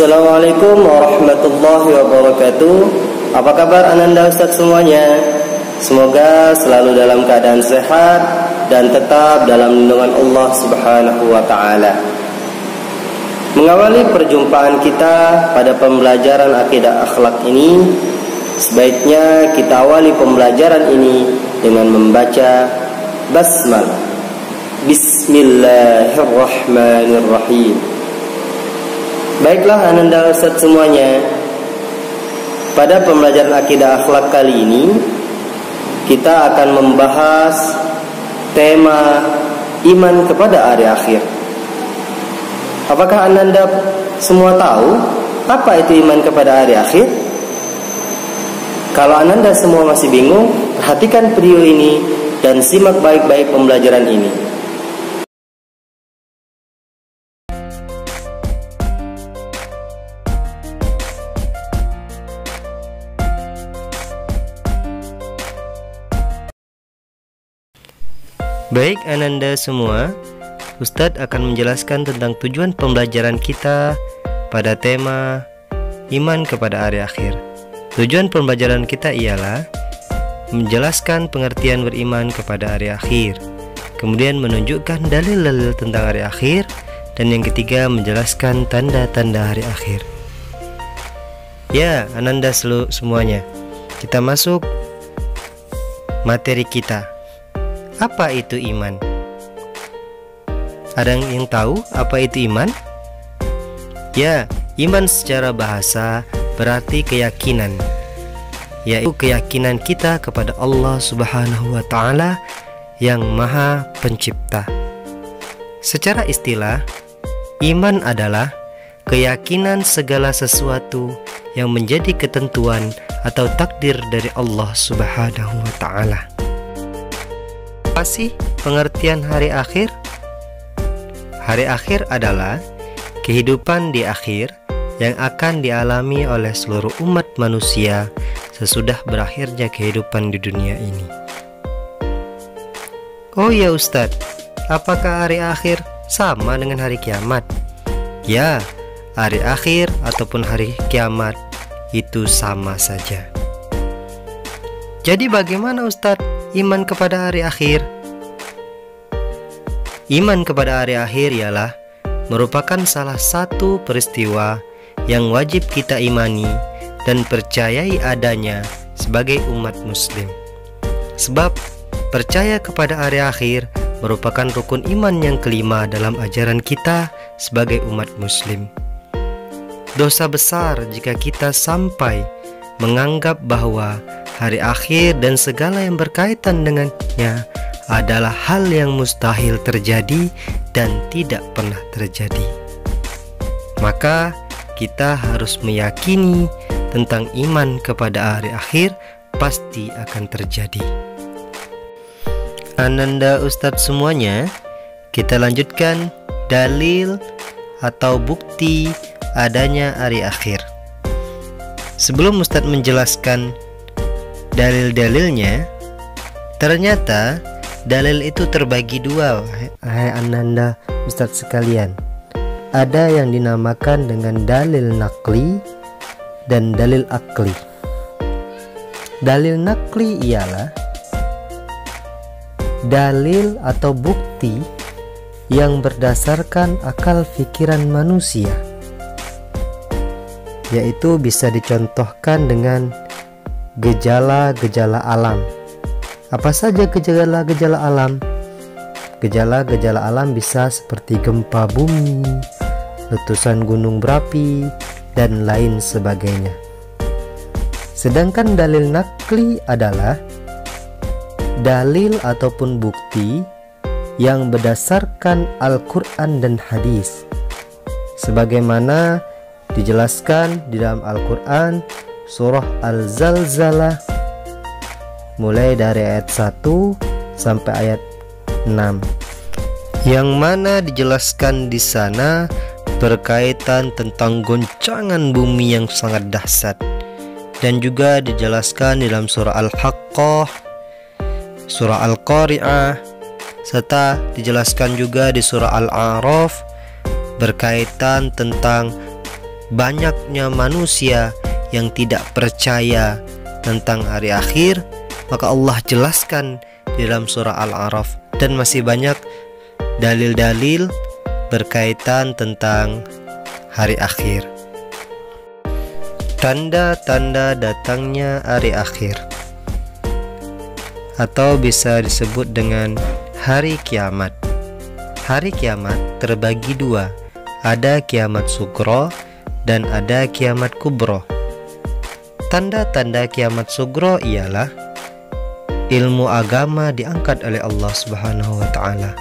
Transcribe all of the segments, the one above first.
Assalamualaikum warahmatullahi wabarakatuh. Apa kabar Ananda Ustadz semuanya? Semoga selalu dalam keadaan sehat dan tetap dalam lindungan Allah Subhanahu wa ta'ala. Mengawali perjumpaan kita pada pembelajaran akidah akhlak ini, sebaiknya kita awali pembelajaran ini dengan membaca basmalah. Bismillahirrahmanirrahim. Baiklah Ananda Ustadz semuanya, pada pembelajaran akidah akhlak kali ini kita akan membahas tema iman kepada hari akhir. Apakah Ananda semua tahu apa itu iman kepada hari akhir? Kalau Ananda semua masih bingung, perhatikan video ini dan simak baik-baik pembelajaran ini. Baik Ananda semua, Ustadz akan menjelaskan tentang tujuan pembelajaran kita pada tema iman kepada hari akhir. Tujuan pembelajaran kita ialah menjelaskan pengertian beriman kepada hari akhir, kemudian menunjukkan dalil-dalil tentang hari akhir, dan yang ketiga menjelaskan tanda-tanda hari akhir. Ya Ananda semuanya, kita masuk materi kita. Apa itu iman? Ada yang tahu apa itu iman? Ya, iman secara bahasa berarti keyakinan, yaitu keyakinan kita kepada Allah Subhanahu wa ta'ala yang Maha Pencipta. Secara istilah, iman adalah keyakinan segala sesuatu yang menjadi ketentuan atau takdir dari Allah Subhanahu wa ta'ala. Apa sih pengertian hari akhir? Hari akhir adalah kehidupan di akhir yang akan dialami oleh seluruh umat manusia sesudah berakhirnya kehidupan di dunia ini. Oh ya Ustadz, apakah hari akhir sama dengan hari kiamat? Ya, hari akhir ataupun hari kiamat itu sama saja. Jadi bagaimana Ustadz iman kepada hari akhir? Iman kepada hari akhir ialah merupakan salah satu peristiwa yang wajib kita imani dan percayai adanya sebagai umat muslim. Sebab percaya kepada hari akhir merupakan rukun iman yang kelima dalam ajaran kita sebagai umat muslim. Dosa besar jika kita sampai menganggap bahwa hari akhir dan segala yang berkaitan dengannya adalah hal yang mustahil terjadi dan tidak pernah terjadi. Maka kita harus meyakini tentang iman kepada hari akhir pasti akan terjadi. Ananda Ustadz semuanya, kita lanjutkan dalil atau bukti adanya hari akhir. Sebelum Ustadz menjelaskan dalil-dalilnya, ternyata dalil itu terbagi dua, hai Ananda Ustadz sekalian. Ada yang dinamakan dengan dalil nakli dan dalil akli. Dalil nakli ialah dalil atau bukti yang berdasarkan akal pikiran manusia, yaitu bisa dicontohkan dengan gejala-gejala alam. Apa saja gejala-gejala alam? Gejala-gejala alam bisa seperti gempa bumi, letusan gunung berapi, dan lain sebagainya. Sedangkan dalil nakli adalah dalil ataupun bukti yang berdasarkan Al-Quran dan hadis, sebagaimana dijelaskan di dalam Al-Quran surah Al-Zalzalah mulai dari ayat 1 sampai ayat 6, yang mana dijelaskan di sana berkaitan tentang goncangan bumi yang sangat dahsyat, dan juga dijelaskan di dalam surah Al-Haqqah, surah Al-Qari'ah, serta dijelaskan juga di surah Al-A'raf berkaitan tentang banyaknya manusia yang tidak percaya tentang hari akhir, maka Allah jelaskan di dalam surah Al-A'raf, dan masih banyak dalil-dalil berkaitan tentang hari akhir. Tanda-tanda datangnya hari akhir, atau bisa disebut dengan hari kiamat. Hari kiamat terbagi dua, ada kiamat sugro dan ada kiamat kubro. Tanda-tanda kiamat sugro ialah ilmu agama diangkat oleh Allah Subhanahu wa ta'ala.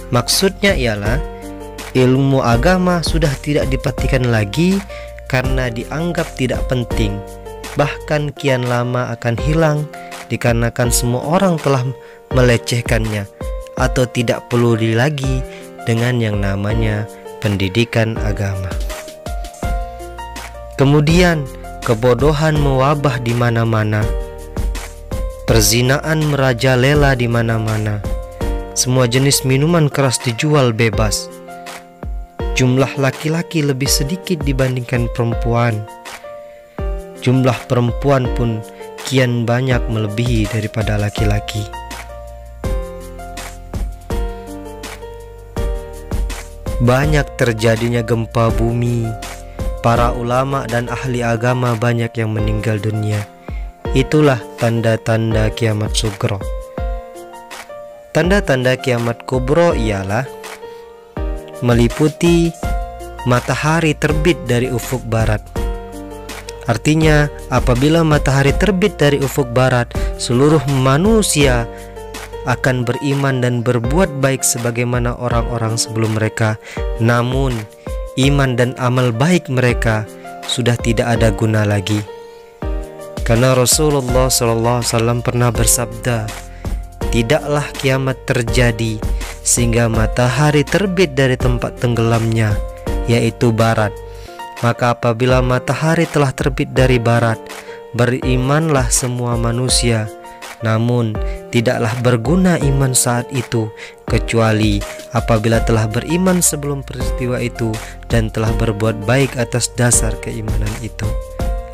Maksudnya ialah ilmu agama sudah tidak diperhatikan lagi karena dianggap tidak penting, bahkan kian lama akan hilang dikarenakan semua orang telah melecehkannya atau tidak peduli lagi dengan yang namanya pendidikan agama. Kemudian kebodohan mewabah di mana-mana, perzinaan merajalela di mana-mana, semua jenis minuman keras dijual bebas, jumlah laki-laki lebih sedikit dibandingkan perempuan, jumlah perempuan pun kian banyak melebihi daripada laki-laki. Banyak terjadinya gempa bumi, para ulama dan ahli agama banyak yang meninggal dunia. Itulah tanda-tanda kiamat sugro. Tanda-tanda kiamat kubro ialah meliputi matahari terbit dari ufuk barat. Artinya, apabila matahari terbit dari ufuk barat, seluruh manusia akan beriman dan berbuat baik sebagaimana orang-orang sebelum mereka. Namun, iman dan amal baik mereka sudah tidak ada guna lagi. Karena Rasulullah SAW pernah bersabda, tidaklah kiamat terjadi sehingga matahari terbit dari tempat tenggelamnya, yaitu barat. Maka apabila matahari telah terbit dari barat, berimanlah semua manusia. Namun tidaklah berguna iman saat itu, kecuali apabila telah beriman sebelum peristiwa itu dan telah berbuat baik atas dasar keimanan itu.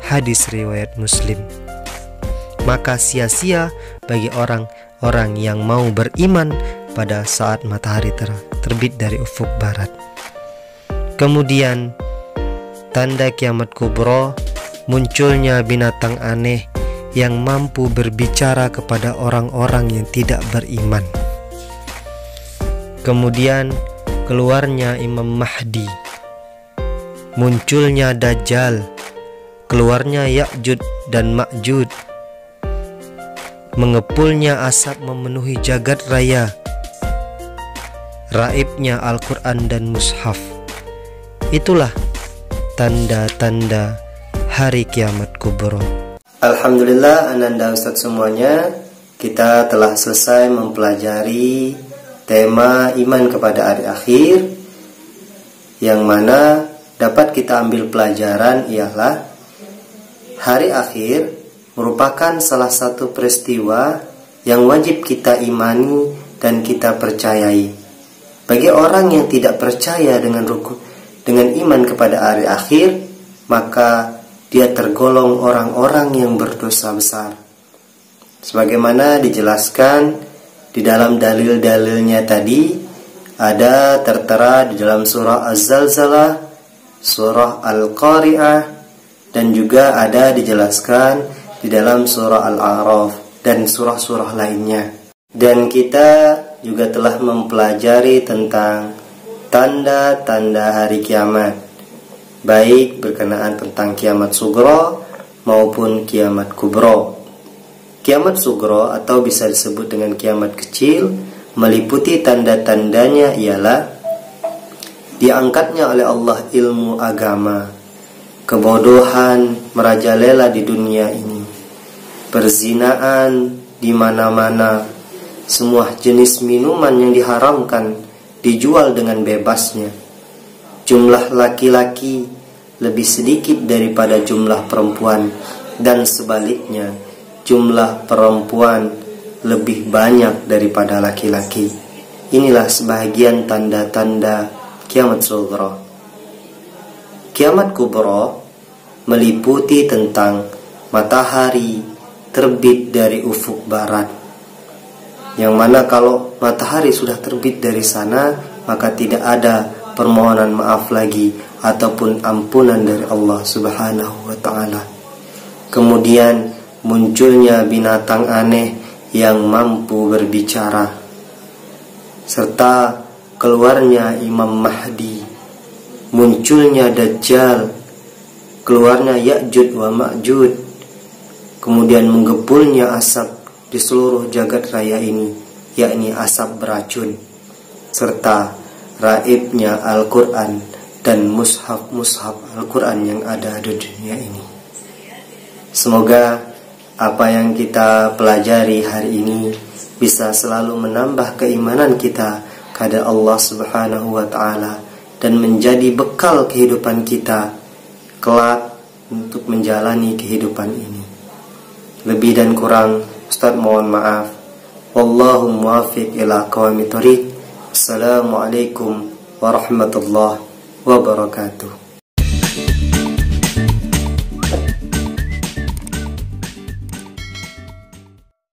Hadis riwayat Muslim. Maka sia-sia bagi orang-orang yang mau beriman pada saat matahari terbit dari ufuk barat. Kemudian tanda kiamat kubro, munculnya binatang aneh yang mampu berbicara kepada orang-orang yang tidak beriman. Kemudian keluarnya Imam Mahdi, munculnya Dajjal, keluarnya Ya'jud dan Ma'jud, mengepulnya asap memenuhi jagat raya, raibnya Al-Quran dan Mushaf. Itulah tanda-tanda hari kiamat kubro. Alhamdulillah, ananda Ustadz semuanya, kita telah selesai mempelajari tema iman kepada hari akhir, yang mana dapat kita ambil pelajaran ialah hari akhir merupakan salah satu peristiwa yang wajib kita imani dan kita percayai. Bagi orang yang tidak percaya dengan iman kepada hari akhir, maka dia tergolong orang-orang yang berdosa besar. Sebagaimana dijelaskan di dalam dalil-dalilnya tadi, ada tertera di dalam surah Az-Zalzalah, surah Al-Qari'ah, dan juga ada dijelaskan di dalam surah Al-A'raf dan surah-surah lainnya. Dan kita juga telah mempelajari tentang tanda-tanda hari kiamat, baik berkenaan tentang kiamat sugro maupun kiamat kubro. Kiamat sugro atau bisa disebut dengan kiamat kecil meliputi tanda-tandanya ialah diangkatnya oleh Allah ilmu agama, kebodohan merajalela di dunia ini, perzinaan di mana-mana, semua jenis minuman yang diharamkan dijual dengan bebasnya, jumlah laki-laki lebih sedikit daripada jumlah perempuan, dan sebaliknya jumlah perempuan lebih banyak daripada laki-laki. Inilah sebahagian tanda-tanda kiamat sugro. Kiamat kubra meliputi tentang matahari terbit dari ufuk barat, yang mana kalau matahari sudah terbit dari sana, maka tidak ada permohonan maaf lagi ataupun ampunan dari Allah Subhanahu wa ta'ala. Kemudian munculnya binatang aneh yang mampu berbicara, serta keluarnya Imam Mahdi, munculnya Dajjal, keluarnya Ya'jud wa Ma'jud, kemudian menggepulnya asap di seluruh jagat raya ini, yakni asap beracun, serta raibnya Al-Quran dan mushaf-mushaf Al-Quran yang ada di dunia ini. Semoga apa yang kita pelajari hari ini bisa selalu menambah keimanan kita kepada Allah Subhanahu wa ta'ala dan menjadi bekal kehidupan kita kelak untuk menjalani kehidupan ini. Lebih dan kurang Ustaz mohon maaf. Wallahu muwaffiq ila aqwamit thoriq. Assalamualaikum warahmatullahi wabarakatuh.